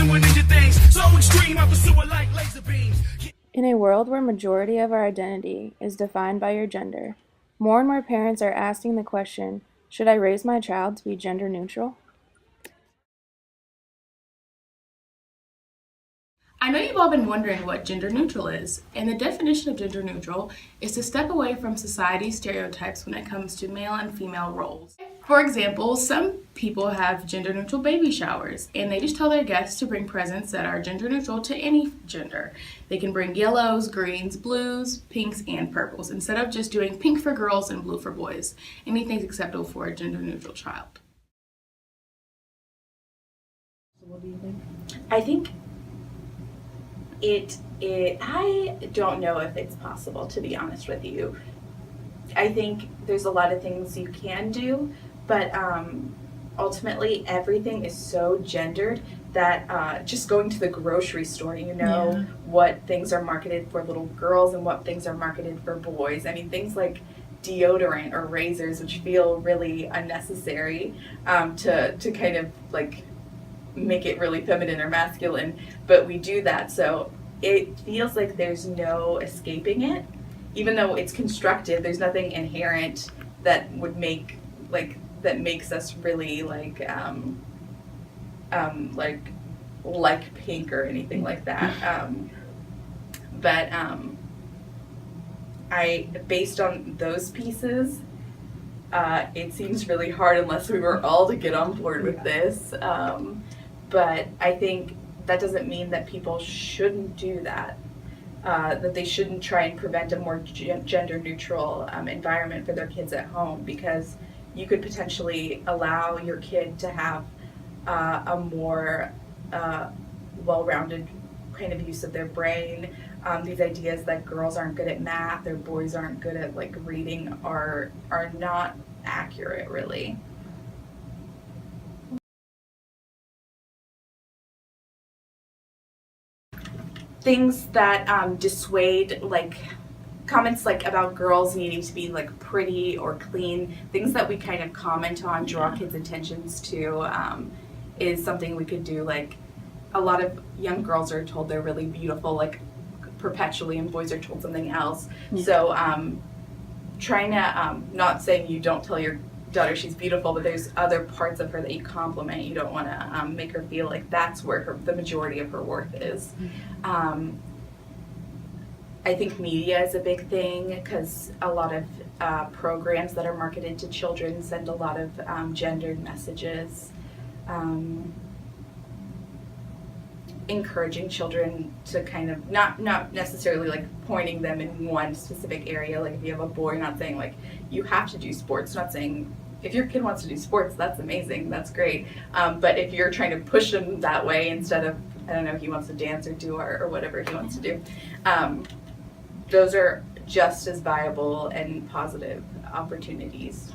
doing ninja things. So extreme, I pursue it like laser beams. In a world where majority of our identity is defined by your gender, more and more parents are asking the question, should I raise my child to be gender neutral? I know you've all been wondering what gender neutral is, and the definition of gender neutral is to step away from society's stereotypes when it comes to male and female roles. For example, some people have gender neutral baby showers, and they just tell their guests to bring presents that are gender neutral to any gender. They can bring yellows, greens, blues, pinks, and purples, instead of just doing pink for girls and blue for boys. Anything's acceptable for a gender neutral child. What do you think? I think I don't know if it's possible, to be honest with you. I think there's a lot of things you can do, but ultimately everything is so gendered that just going to the grocery store, what things are marketed for little girls and what things are marketed for boys. I mean, things like deodorant or razors, which feel really unnecessary, to kind of like make it really feminine or masculine, but we do that, so it feels like there's no escaping it. Even though it's constructed, there's nothing inherent that would make that makes us really like pink or anything like that. But I based on those pieces, it seems really hard unless we were all to get on board with this. But I think that doesn't mean that people shouldn't do that, that they shouldn't try and prevent a more gender neutral environment for their kids at home, because you could potentially allow your kid to have a more well-rounded kind of use of their brain. These ideas that girls aren't good at math or boys aren't good at like reading are not accurate, really. Things that dissuade, like comments like about girls needing to be like pretty or clean, things that we kind of comment on, draw kids' attentions to, is something we could do. Like a lot of young girls are told they're really beautiful, like perpetually, and boys are told something else. So trying to, not saying you don't tell your daughter she's beautiful, but there's other parts of her that you compliment. You don't want to make her feel like that's where the majority of her worth is. I think media is a big thing, because a lot of programs that are marketed to children send a lot of gendered messages. Encouraging children to kind of not necessarily like pointing them in one specific area. Like if you have a boy, not saying like you have to do sports, not saying if your kid wants to do sports, that's amazing, that's great. But if you're trying to push them that way instead of, I don't know, he wants to dance or do art or whatever he wants to do, those are just as viable and positive opportunities.